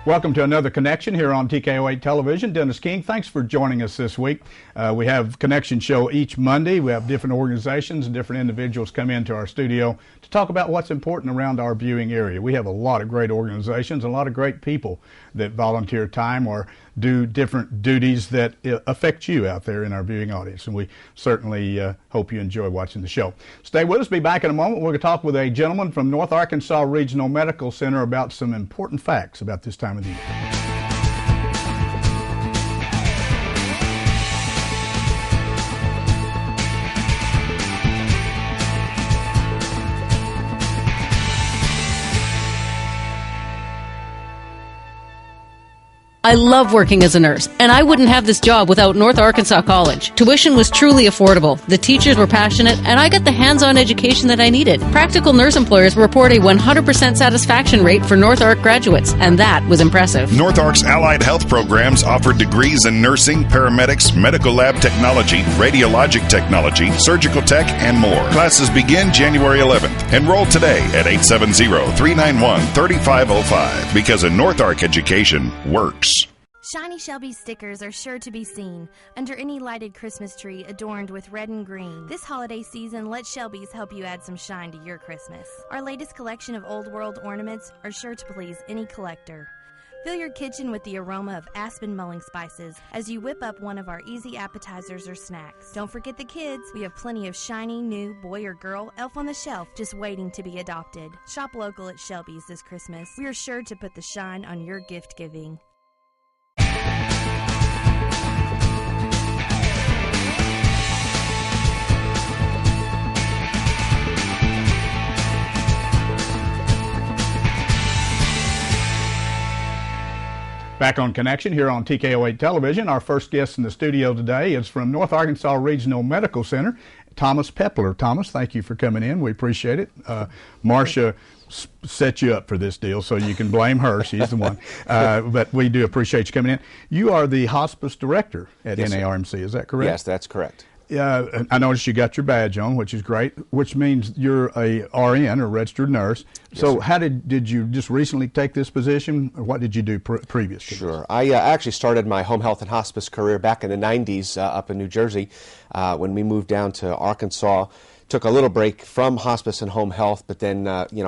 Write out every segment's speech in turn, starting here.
Welcome to another Connection here on TKO8 Television. Dennis King, thanks for joining us this week. We have Connection show each Monday. We have different organizations and different individuals come into our studio to talk about what's important around our viewing area. We have a lot of great organizations, a lot of great people that volunteer time or do different duties that affect you out there in our viewing audience. And we certainly hope you enjoy watching the show. Stay with us. Be back in a moment. We're going to talk with a gentleman from North Arkansas Regional Medical Center about some important facts about this time of the year. I love working as a nurse, and I wouldn't have this job without North Arkansas College. Tuition was truly affordable, the teachers were passionate, and I got the hands-on education that I needed. Practical nurse employers report a 100% satisfaction rate for North Ark graduates, and that was impressive. North Ark's allied health programs offer degrees in nursing, paramedics, medical lab technology, radiologic technology, surgical tech, and more. Classes begin January 11th. Enroll today at 870-391-3505 because a North Ark education works. Shiny Shelby stickers are sure to be seen under any lighted Christmas tree adorned with red and green. This holiday season, let Shelby's help you add some shine to your Christmas. Our latest collection of old world ornaments are sure to please any collector. Fill your kitchen with the aroma of aspen mulling spices as you whip up one of our easy appetizers or snacks. Don't forget the kids. We have plenty of shiny, new boy or girl elf on the shelf just waiting to be adopted. Shop local at Shelby's this Christmas. We are sure to put the shine on your gift giving. Back on Connection here on TKO8 Television. Our first guest in the studio today is from North Arkansas Regional Medical Center, Thomas Pepler. Thomas, thank you for coming in. We appreciate it. Marcia set you up for this deal, so you can blame her. She's the one. But we do appreciate you coming in. You are the hospice director at NARMC, is that correct? Yes, that's correct. I noticed you got your badge on, which is great, which means you're a RN, or registered nurse. Yes, so sir. how did you just recently take this position, or what did you do previously? Sure. I actually started my home health and hospice career back in the 90s up in New Jersey when we moved down to Arkansas. Took a little break from hospice and home health, but then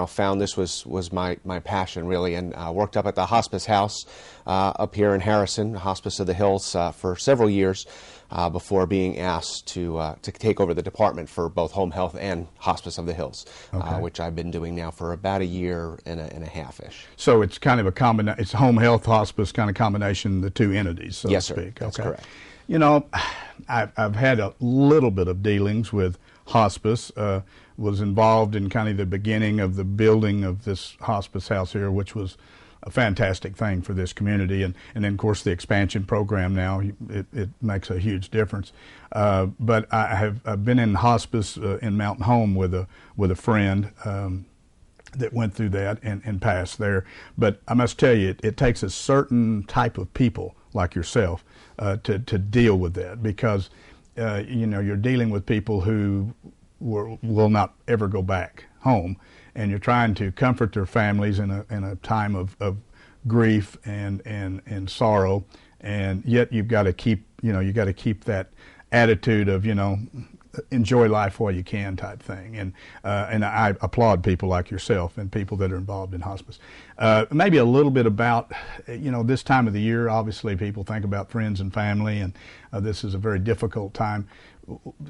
found this was my passion really, and worked up at the hospice house up here in Harrison, Hospice of the Hills, for several years before being asked to take over the department for both home health and Hospice of the Hills, which I've been doing now for about a year and a half-ish. So it's kind of a combination. It's home health, hospice kind of combination, the two entities, so Yes, to sir. speak. That's correct. You know, I've had a little bit of dealings with hospice. Was involved in kind of the beginning of the building of this hospice house here, which was a fantastic thing for this community, and then of course the expansion program now, it makes a huge difference. But I've been in hospice in Mountain Home with a friend that went through that and passed there. But I must tell you, it takes a certain type of people like yourself to deal with that, because you're dealing with people who will not ever go back home, and you're trying to comfort their families in a time of grief and sorrow, and yet you've got to keep that attitude of enjoy life while you can type thing, and I applaud people like yourself and people that are involved in hospice. Maybe a little bit about this time of the year. Obviously, people think about friends and family, and this is a very difficult time.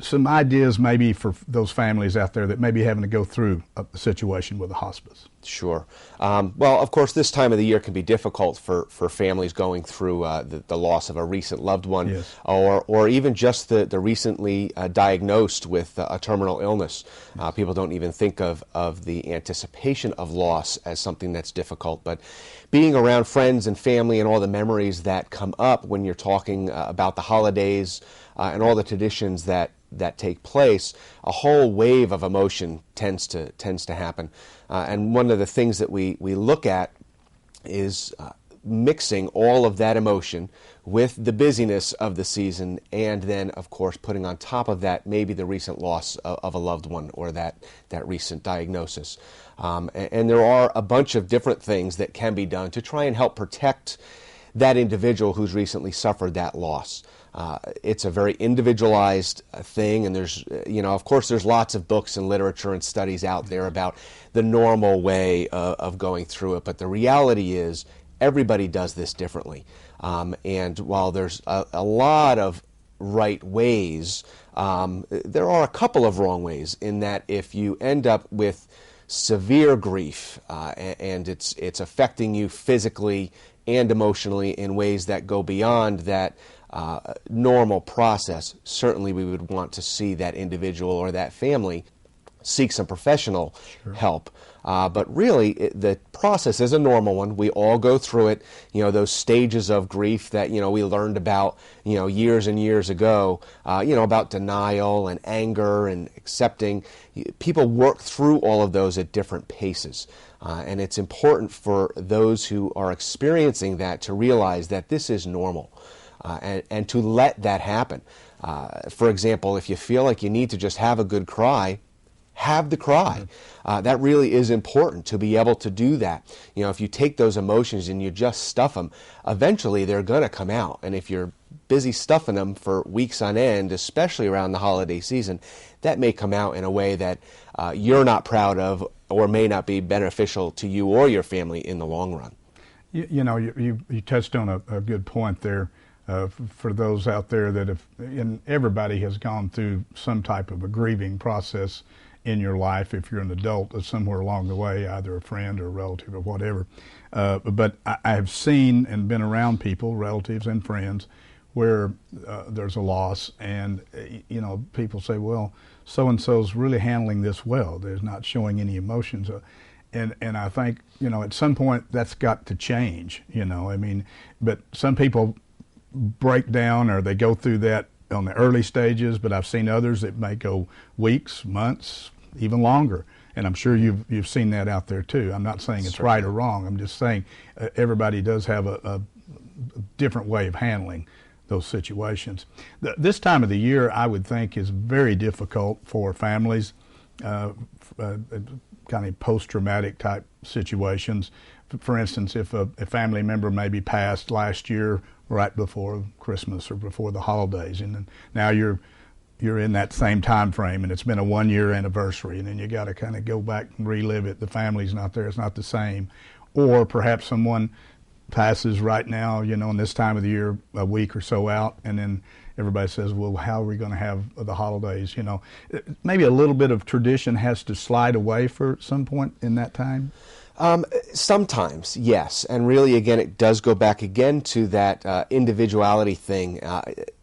Some ideas maybe for those families out there that may be having to go through a situation with a hospice. Sure. Well, of course, this time of the year can be difficult for families going through the loss of a recent loved one, Yes. or even just the recently diagnosed with a terminal illness. People don't even think of the anticipation of loss as something that's difficult, but being around friends and family and all the memories that come up when you're talking about the holidays and all the traditions that take place, a whole wave of emotion tends to happen. And one of the things that we look at is mixing all of that emotion with the busyness of the season, and then, of course, putting on top of that maybe the recent loss of a loved one or that recent diagnosis. And there are a bunch of different things that can be done to try and help protect that individual who's recently suffered that loss. It's a very individualized thing, and there's, of course, there's lots of books and literature and studies out there about the normal way of going through it, but the reality is everybody does this differently. And while there's a lot of right ways, there are a couple of wrong ways, in that if you end up with severe grief and it's affecting you physically and emotionally in ways that go beyond that normal process, certainly we would want to see that individual or that family seek some professional help. But really, the process is a normal one. We all go through it. Those stages of grief that, we learned about, years and years ago, about denial and anger and accepting. People work through all of those at different paces. And it's important for those who are experiencing that to realize that this is normal. And to let that happen. For example, if you feel like you need to just have a good cry, have the cry. That really is important, to be able to do that. If you take those emotions and you just stuff them, eventually they're going to come out. And if you're busy stuffing them for weeks on end, especially around the holiday season, that may come out in a way that you're not proud of, or may not be beneficial to you or your family in the long run. You touched on a good point there. For those out there that everybody has gone through some type of a grieving process in your life, if you're an adult, somewhere along the way, either a friend or a relative or whatever. But I have seen and been around people, relatives and friends, where there's a loss, and people say, well, so-and-so's really handling this well. They're not showing any emotions. And I think, at some point that's got to change, but some people break down, or they go through that on the early stages, but I've seen others that may go weeks, months, even longer. And I'm sure you've seen that out there too. I'm not saying it's right or wrong. I'm just saying everybody does have a different way of handling those situations. This time of the year, I would think, is very difficult for families, kind of post-traumatic type situations. For instance, if a family member maybe passed last year right before Christmas or before the holidays, and then now you're in that same time frame, and it's been a 1-year anniversary, and then you got to kind of go back and relive it. The family's not there; it's not the same. Or perhaps someone passes right now, in this time of the year, a week or so out, and then everybody says, well, how are we going to have the holidays? Maybe a little bit of tradition has to slide away for some point in that time. Sometimes, yes. And really, again, it does go back again to that individuality thing.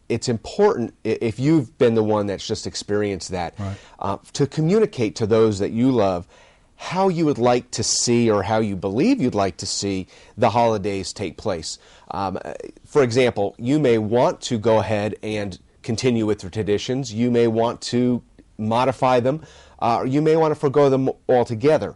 It's important, if you've been the one that's just experienced that, right, to communicate to those that you love how you would like to see, or how you believe you'd like to see, the holidays take place. For example, you may want to go ahead and continue with the traditions. You may want to modify them. You may want to forgo them altogether.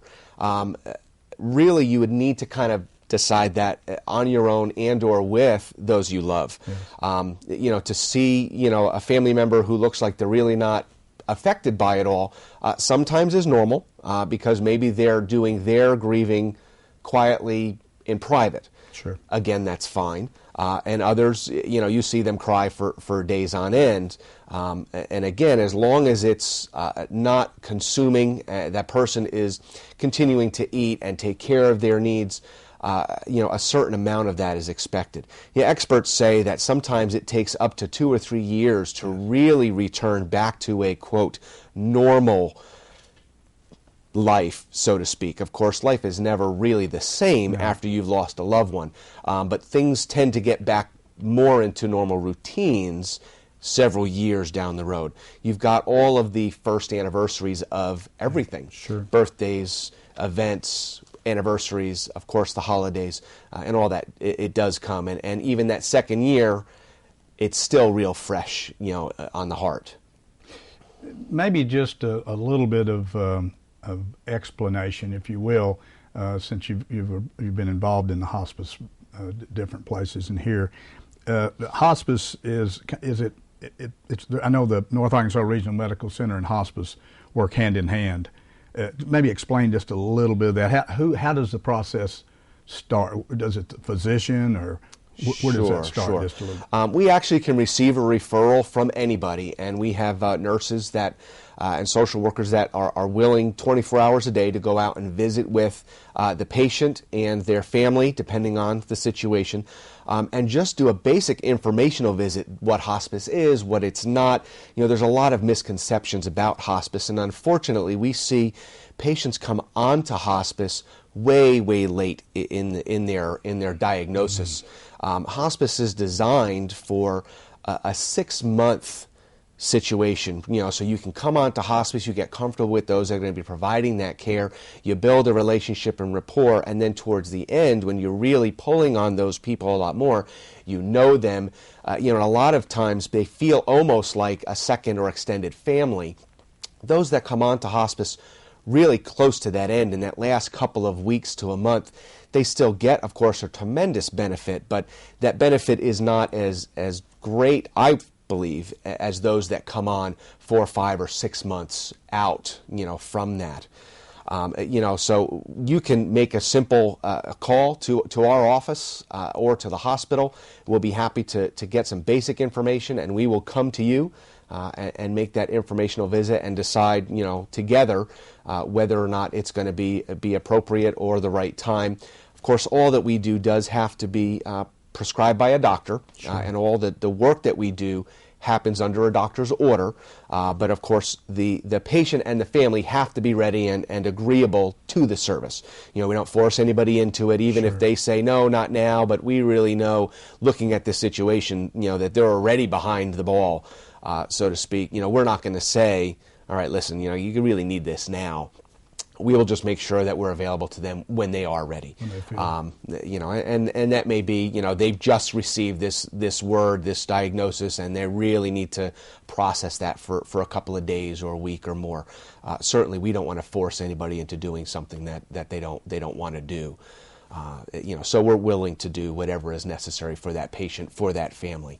Really, you would need to kind of decide that on your own, and or with those you love. Yes. To see, a family member who looks like they're really not affected by it all, sometimes is normal, because maybe they're doing their grieving quietly in private. Sure. Again, that's fine. And others, you see them cry for days on end. And again, as long as it's not consuming, that person is continuing to eat and take care of their needs, a certain amount of that is expected. Experts say that sometimes it takes up to 2 or 3 years to really return back to a, quote, normal life, so to speak. Of course, life is never really the same after you've lost a loved one, but things tend to get back more into normal routines several years down the road. You've got all of the first anniversaries of everything. Sure. Birthdays, events, anniversaries, of course the holidays, and all that. It does come, and even that second year, it's still real fresh, on the heart. Maybe just a little bit of explanation, if you will, since you've been involved in the hospice different places in here. Hospice it's I know the North Arkansas Regional Medical Center and hospice work hand in hand. Maybe explain just a little bit of that. How does the process start? Does it the physician, or where does that start? Sure. Just a little? We actually can receive a referral from anybody, and we have nurses that and social workers that are willing 24 hours a day to go out and visit with the patient and their family, depending on the situation, and just do a basic informational visit, what hospice is, what it's not. You know, there's a lot of misconceptions about hospice, and unfortunately we see patients come onto hospice way late in their diagnosis. Hospice is designed for a 6-month situation, you know, so you can come on to hospice, you get comfortable with those that are going to be providing that care, you build a relationship and rapport, and then towards the end, when you're really pulling on those people a lot more, you know them, you know, a lot of times they feel almost like a second or extended family. Those that come on to hospice really close to that end in that last couple of weeks to a month, they still get, of course, a tremendous benefit, but that benefit is not as great, I believe, as those that come on 4, 5, or 6 months out, you know, from that. You know, so you can make a simple call to our office or to the hospital. We'll be happy to get some basic information, and we will come to you and make that informational visit and decide, you know, together whether or not it's going to be appropriate or the right time. Of course, all that we do does have to be prescribed by a doctor, and all the work that we do happens under a doctor's order, but of course the patient and the family have to be ready and agreeable to the service. You know, we don't force anybody into it, even if they say, no, not now, but we really know, looking at this situation, you know, that they're already behind the ball, so to speak. You know, we're not going to say, all right, listen, you know, you really need this now. We will just make sure that we're available to them when they are ready. You know, and that may be, you know, they've just received this word, this diagnosis, and they really need to process that for a couple of days or a week or more. Certainly, we don't want to force anybody into doing something that they don't want to do. You know, so we're willing to do whatever is necessary for that patient, for that family.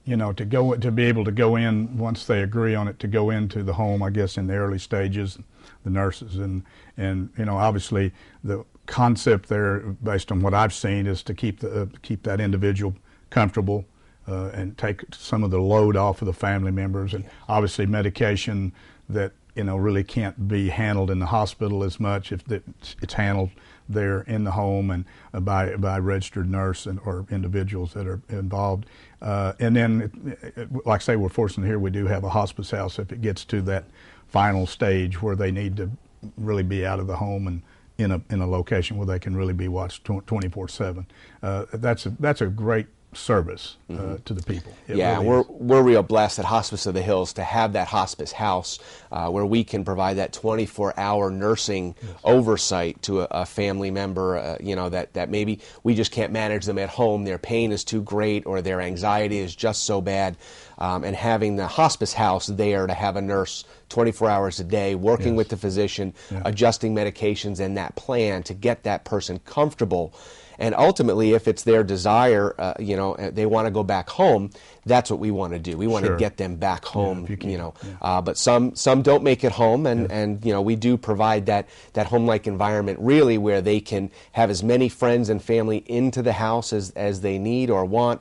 You know, to be able to go in once they agree on it, to go into the home, I guess, in the early stages, the nurses and you know, obviously the concept there, based on what I've seen, is to keep that individual comfortable and take some of the load off of the family members, and obviously medication that, you know, really can't be handled in the hospital as much if it's handled there in the home and by a registered nurse or individuals that are involved. And then, like I say, we're fortunate here, we do have a hospice house if it gets to that final stage where they need to really be out of the home and in a location where they can really be watched 24/7. That's a great service to the people. Yeah, really we're real blessed at Hospice of the Hills to have that hospice house where we can provide that 24-hour nursing oversight to a family member, you know, that maybe we just can't manage them at home. Their pain is too great or their anxiety is just so bad. And having the hospice house there to have a nurse 24 hours a day working with the physician, adjusting medications and that plan to get that person comfortable. And ultimately, if it's their desire, you know, they want to go back home, that's what we want to do. We want to get them back home, you know. But some don't make it home, and you know, we do provide that home-like environment, really, where they can have as many friends and family into the house as they need or want.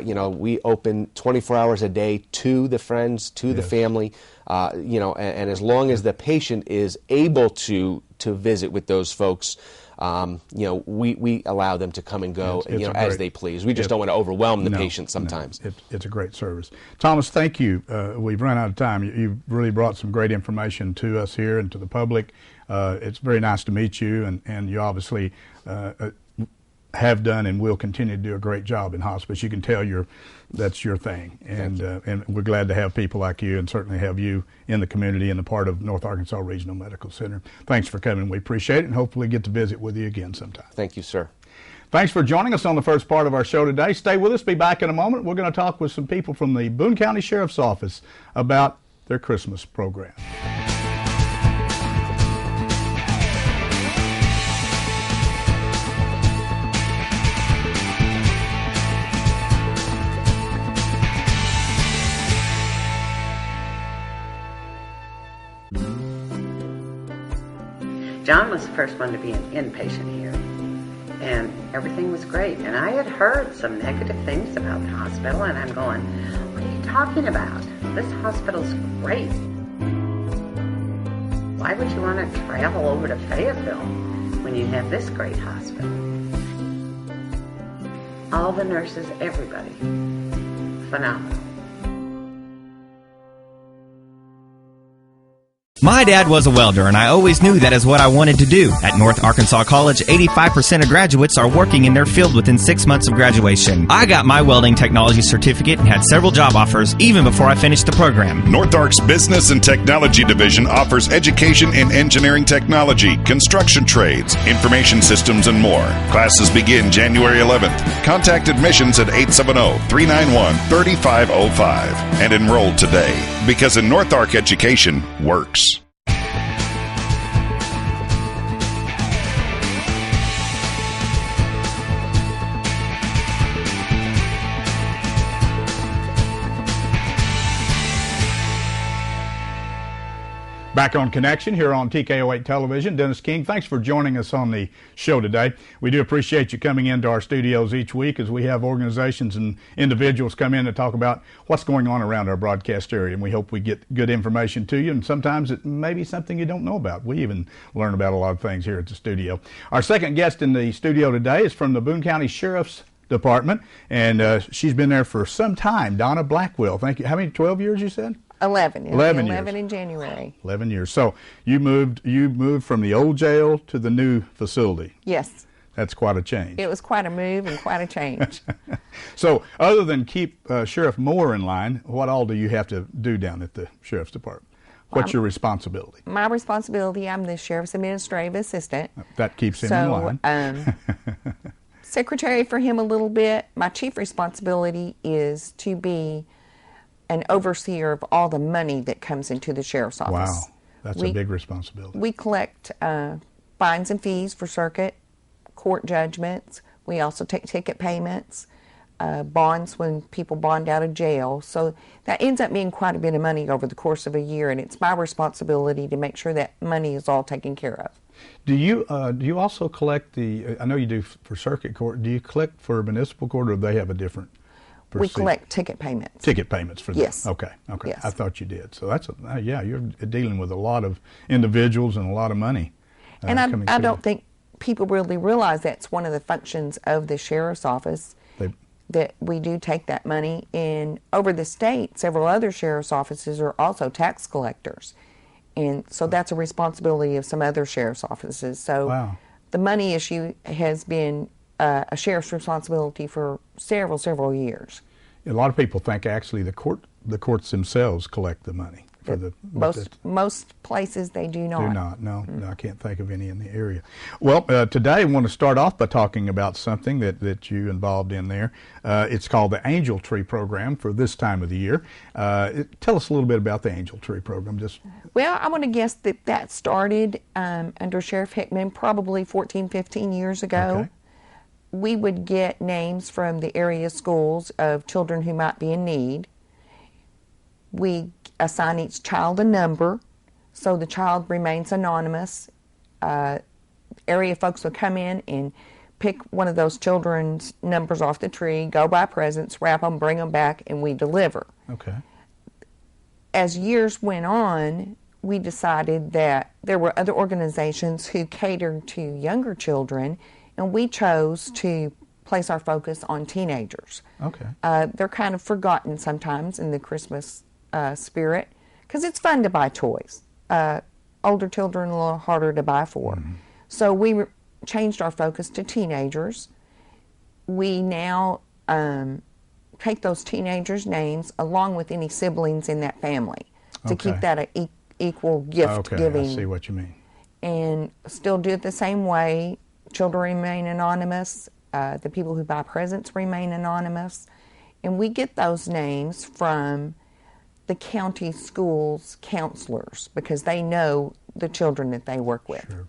You know, we open 24 hours a day to the friends, to the family, you know, and as long as the patient is able to visit with those folks, you know, we allow them to come and go, you know, as they please. We just don't want to overwhelm the patient sometimes. No, it's a great service. Thomas, thank you. We've run out of time. You've really brought some great information to us here and to the public. It's very nice to meet you, and you obviously have done and will continue to do a great job in hospice. You can tell that's your thing, and we're glad to have people like you, and certainly have you in the community and a part of North Arkansas Regional Medical Center. Thanks for coming. We appreciate it, and hopefully get to visit with you again sometime. Thank you, sir. Thanks for joining us on the first part of our show today. Stay with us. Be back in a moment. We're going to talk with some people from the Boone County Sheriff's Office about their Christmas program. John was the first one to be an inpatient here, and everything was great. And I had heard some negative things about the hospital, and I'm going, what are you talking about? This hospital's great. Why would you want to travel over to Fayetteville when you have this great hospital? All the nurses, everybody, phenomenal. My dad was a welder, and I always knew that is what I wanted to do. At North Arkansas College, 85% of graduates are working in their field within 6 months of graduation. I got my welding technology certificate and had several job offers even before I finished the program. North Ark's Business and Technology Division offers education in engineering technology, construction trades, information systems, and more. Classes begin January 11th. Contact admissions at 870-391-3505 and enroll today, because in North Ark, education works. Back on Connection here on TKO8 Television. Dennis King, thanks for joining us on the show today. We do appreciate you coming into our studios each week as we have organizations and individuals come in to talk about what's going on around our broadcast area, and we hope we get good information to you, and sometimes it may be something you don't know about. We even learn about a lot of things here at the studio. Our second guest in the studio today is from the Boone County Sheriff's Department, and she's been there for some time. Donna Blackwell, thank you. How many, 12 years you said? 11 years. In January. 11 years. So you moved from the old jail to the new facility. Yes. That's quite a change. It was quite a move and quite a change. So other than keep Sheriff Moore in line, what all do you have to do down at the Sheriff's Department? What's your responsibility? My responsibility, I'm the Sheriff's Administrative Assistant. That keeps him in line. Secretary for him a little bit. My chief responsibility is to be an overseer of all the money that comes into the Sheriff's Office. Wow, that's a big responsibility. We collect fines and fees for circuit, court judgments. We also take ticket payments, bonds when people bond out of jail. So that ends up being quite a bit of money over the course of a year, and it's my responsibility to make sure that money is all taken care of. Do you also collect I know you do for circuit court, do you collect for municipal court, or do they have a different procedure? We collect ticket payments. Ticket payments for them? Yes. Okay. Yes. I thought you did. So that's, you're dealing with a lot of individuals and a lot of money. And I don't think people really realize that's one of the functions of the Sheriff's Office, that we do take that money. And over the state, several other Sheriff's Offices are also tax collectors. And so that's a responsibility of some other Sheriff's Offices. So the money issue has been a sheriff's responsibility for several years. A lot of people think actually the courts themselves collect the money. Most places they do not. Do not, no. I can't think of any in the area. Well, today I want to start off by talking about something that you involved in there. It's called the Angel Tree Program for this time of the year. Tell us a little bit about the Angel Tree Program. Well, I want to guess that started under Sheriff Hickman probably 14, 15 years ago. Okay. We would get names from the area schools of children who might be in need. We assign each child a number, so the child remains anonymous. Area folks will come in and pick one of those children's numbers off the tree, go buy presents, wrap them, bring them back, and we deliver. Okay. As years went on, we decided that there were other organizations who catered to younger children, and we chose to place our focus on teenagers. Okay. They're kind of forgotten sometimes in the Christmas spirit, because it's fun to buy toys. Older children a little harder to buy for. Mm-hmm. So we changed our focus to teenagers. We now take those teenagers' names along with any siblings in that family to keep that equal gift giving. I see what you mean. And still do it the same way. Children remain anonymous. The people who buy presents remain anonymous. And we get those names from the county schools counselors because they know the children that they work with. Sure.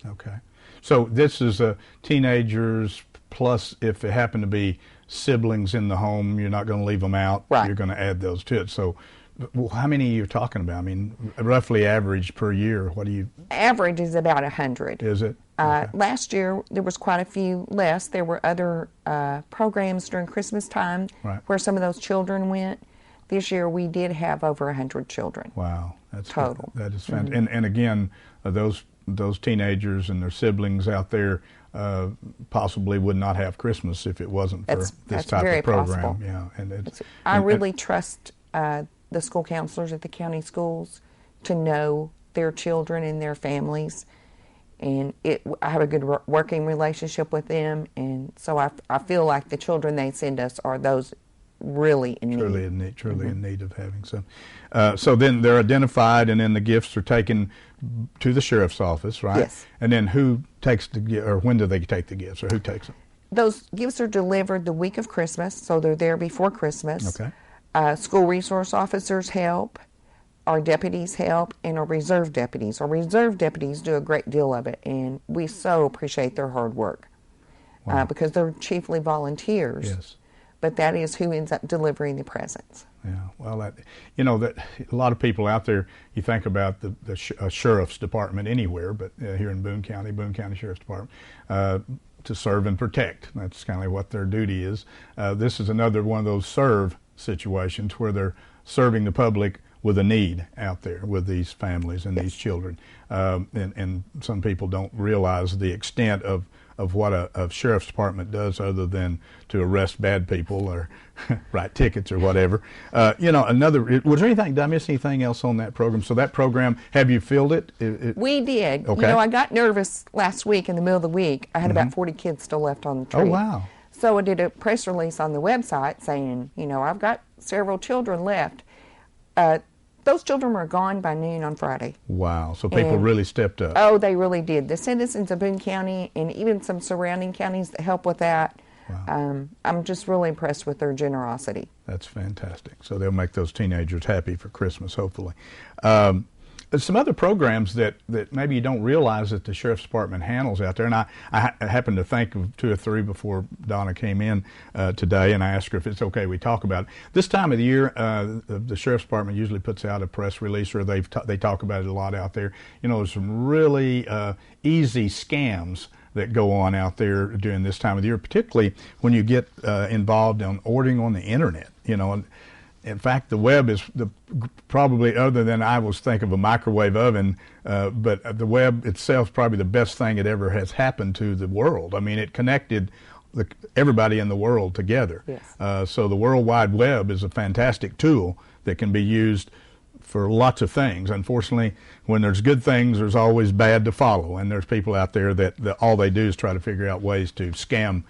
Okay. So this is teenagers plus if it happen to be siblings in the home, you're not going to leave them out. Right. You're going to add those to it. So Well, how many are you talking about? I mean, roughly average per year. What do you? Average is about 100. Is it? Okay. Last year there was quite a few less. There were other programs during Christmas time where some of those children went. This year we did have over 100 children. Wow, that's total. That is fantastic. And again, those teenagers and their siblings out there possibly would not have Christmas if it wasn't for this type of program. Possible. Yeah, and I really trust the school counselors at the county schools to know their children and their families, and I have a good working relationship with them, and so I feel like the children they send us are those really in need. Truly in need of having some. So then they're identified, and then the gifts are taken to the sheriff's office, right? Yes. And then who takes or when do they take the gifts, or who takes them? Those gifts are delivered the week of Christmas, so they're there before Christmas. Okay. School resource officers help, our deputies help, and our reserve deputies. Our reserve deputies do a great deal of it, and we so appreciate their hard work because they're chiefly volunteers. Yes. But that is who ends up delivering the presents. Yeah, well, that a lot of people out there, you think about the sheriff's department anywhere, but here in Boone County Sheriff's Department, to serve and protect. That's kind of what their duty is. This is another one of those serve situations where they're serving the public with a need out there with these families and these children. And some people don't realize the extent of what a sheriff's department does other than to arrest bad people or write tickets or whatever. Was there anything, did I miss anything else on that program? So that program, have you filled it? We did. Okay. I got nervous last week in the middle of the week. I had about 40 kids still left on the tree. Oh, wow. So I did a press release on the website saying, I've got several children left. Those children were gone by noon on Friday. Wow, so people really stepped up. Oh, they really did. The citizens of Boone County and even some surrounding counties that help with that, I'm just really impressed with their generosity. That's fantastic. So they'll make those teenagers happy for Christmas, hopefully. There's some other programs that maybe you don't realize that the Sheriff's Department handles out there, and I happened to think of 2 or 3 before Donna came in today, and I asked her if it's okay we talk about it. This time of the year, the Sheriff's Department usually puts out a press release, or they talk about it a lot out there. There's some really easy scams that go on out there during this time of the year, particularly when you get involved in ordering on the internet. In fact, the web is probably, other than I was think of a microwave oven, but the web itself is probably the best thing that ever has happened to the world. I mean, it connected everybody in the world together. Yes. So the World Wide Web is a fantastic tool that can be used for lots of things. Unfortunately, when there's good things, there's always bad to follow, and there's people out there that all they do is try to figure out ways to scam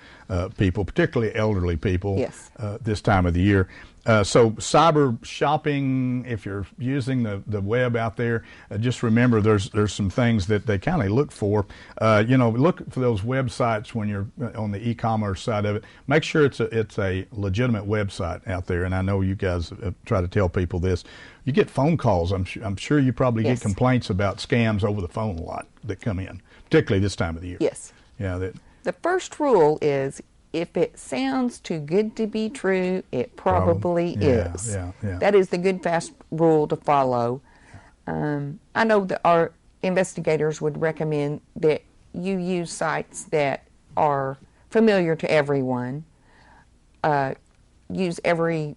people, particularly elderly people. Yes. This time of the year. So cyber shopping, if you're using the web out there, just remember there's some things that they kind of look for. Look for those websites when you're on the e-commerce side of it. Make sure it's a legitimate website out there. And I know you guys try to tell people this. You get phone calls. I'm sure you probably get complaints about scams over the phone a lot that come in, particularly this time of the year. Yes. Yeah. The first rule is, if it sounds too good to be true, it probably is. Yeah. That is the good, fast rule to follow. I know that our investigators would recommend that you use sites that are familiar to everyone. Use every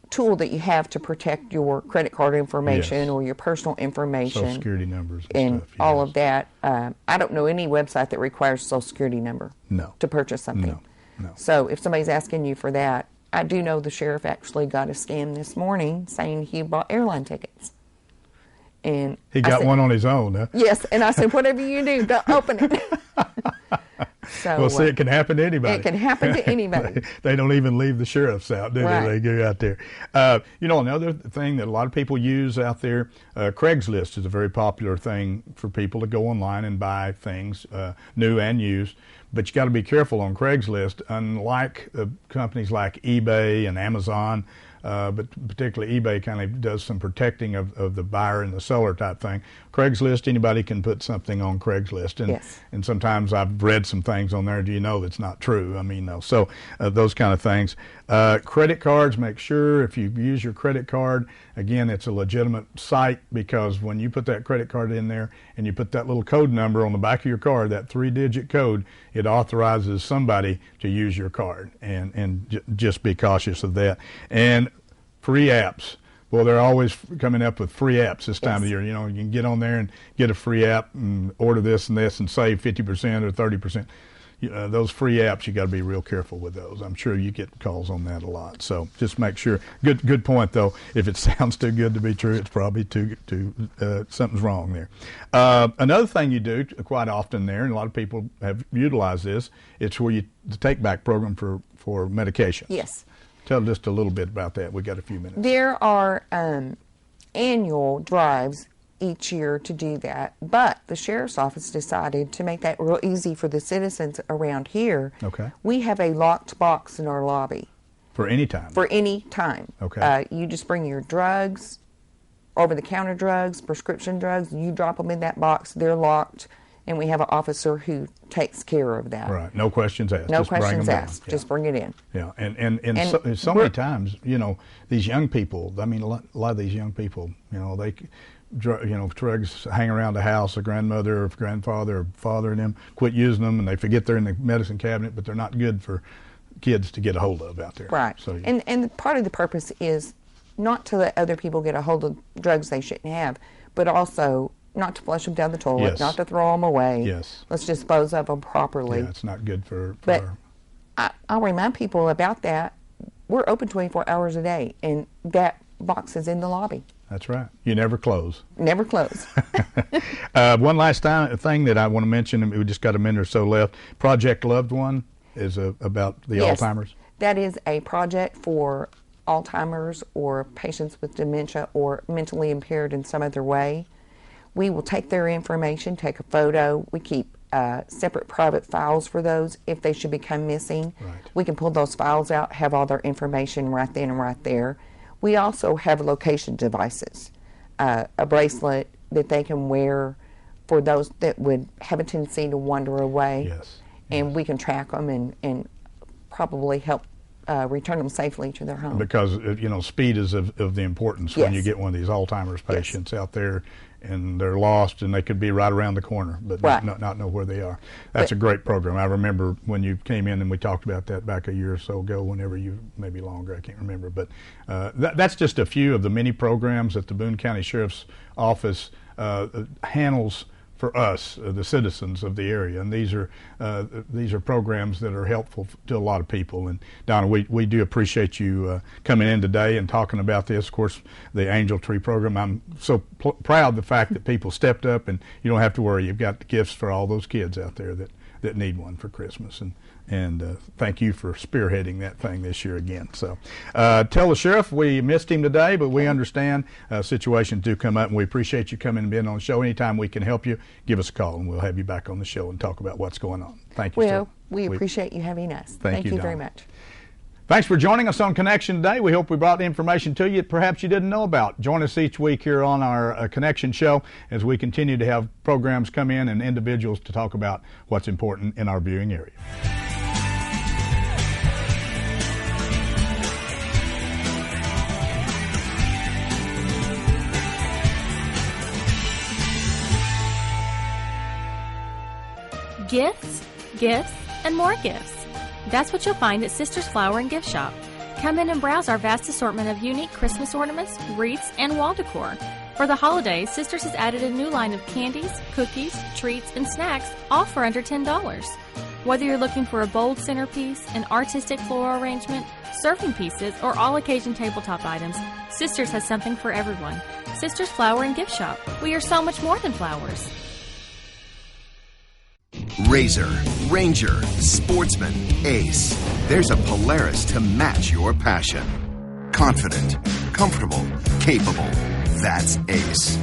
tool that you have to protect your credit card information or your personal information. Social Security numbers and stuff. all of that. I don't know any website that requires a Social Security number to purchase something. No. So if somebody's asking you for that, I do know the sheriff actually got a scam this morning saying he bought airline tickets. And he got one on his own, huh? Yes, and I said, whatever you do, don't open it. So, well, see, it can happen to anybody. It can happen to anybody. They don't even leave the sheriffs out, do they? They go out there. Another thing that a lot of people use out there, Craigslist is a very popular thing for people to go online and buy things, new and used. But you got to be careful on Craigslist. Unlike companies like eBay and Amazon, but particularly eBay kind of does some protecting of the buyer and the seller type thing. Craigslist, anybody can put something on Craigslist, and Yes. and sometimes I've read some things on there. Do you know that's not true? I mean, no. So those kind of things. Credit cards, make sure if you use your credit card, again, it's a legitimate site, because when you put that credit card in there and you put that little code number on the back of your card, that 3-digit code, it authorizes somebody to use your card, and just be cautious of that. And free apps. Well, they're always coming up with free apps this time of year. You know, you can get on there and get a free app and order this and this and save 50% or 30%. Those free apps, you got to be real careful with those. I'm sure you get calls on that a lot. So just make sure. Good point though. If it sounds too good to be true, it's probably something's wrong there. Another thing you do quite often there, and a lot of people have utilized this, it's where the take back program for medications. Yes. Tell just a little bit about that. We got a few minutes. There are annual drives each year to do that, but the sheriff's office decided to make that real easy for the citizens around here. Okay. We have a locked box in our lobby. For any time? For any time. Okay. You just bring your drugs, over-the-counter drugs, prescription drugs, you drop them in that box, they're locked, and we have an officer who takes care of that. Right. No questions asked. No Just bring questions them asked. down. Just bring it in. Yeah. And so many times, you know, these young people, I mean, a lot of these young people, you know, drugs hang around the house, a grandmother or grandfather or father and them quit using them, and they forget they're in the medicine cabinet, but they're not good for kids to get a hold of out there. Right. So, and part of the purpose is not to let other people get a hold of drugs they shouldn't have, but also not to flush them down the toilet, Yes. not to throw them away. Yes. Let's dispose of them properly. yeah, it's not good for But I'll remind people about that. We're open 24 hours a day, and that box is in the lobby. That's right. You never close. Never close. One last thing that I want to mention, and we just got a minute or so left. Project Loved One is about the Yes. Alzheimer's. That is a project for Alzheimer's or patients with dementia or mentally impaired in some other way. We will take their information, take a photo. We keep separate private files for those if they should become missing. Right. We can pull those files out, have all their information right then and right there. We also have location devices, a bracelet that they can wear for those that would have a tendency to wander away. Yes. And we can track them and probably help return them safely to their home. Because, you know, speed is of the importance when Yes. you get one of these Alzheimer's patients out there and they're lost and they could be right around the corner but Right. not know where they are. That's a great program. I remember when you came in and we talked about that back a year or so ago, whenever you, maybe longer, I can't remember. But that's just a few of the many programs that the Boone County Sheriff's Office handles for us, the citizens of the area, and these are programs that are helpful to a lot of people. And Donna, we do appreciate you coming in today and talking about this. Of course, the Angel Tree program. I'm so proud of the fact that people stepped up, and you don't have to worry. You've got gifts for all those kids out there that need one for Christmas. And thank you for spearheading that thing this year again. So tell the sheriff we missed him today, but we understand situations do come up, and we appreciate you coming and being on the show. Anytime we can help you, give us a call, and we'll have you back on the show and talk about what's going on. Thank you, Well, sir. we appreciate you having us. Thank you, very Donna. much. Thanks for joining us on Connection today. We hope we brought the information to you perhaps you didn't know about. Join us each week here on our Connection show as we continue to have programs come in and individuals to talk about what's important in our viewing area. Gifts, gifts, and more gifts. That's what you'll find at Sisters Flower and Gift Shop. Come in and browse our vast assortment of unique Christmas ornaments, wreaths, and wall decor. For the holidays, Sisters has added a new line of candies, cookies, treats, and snacks, all for under $10. Whether you're looking for a bold centerpiece, an artistic floral arrangement, serving pieces, or all-occasion tabletop items, Sisters has something for everyone. Sisters Flower and Gift Shop. We are so much more than flowers. Razor, Ranger, Sportsman, Ace. There's a Polaris to match your passion. Confident, comfortable, capable. That's Ace.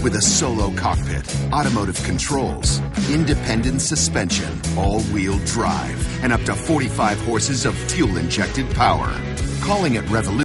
With a solo cockpit, automotive controls, independent suspension, all-wheel drive, and up to 45 horses of fuel-injected power. Calling it Revolution.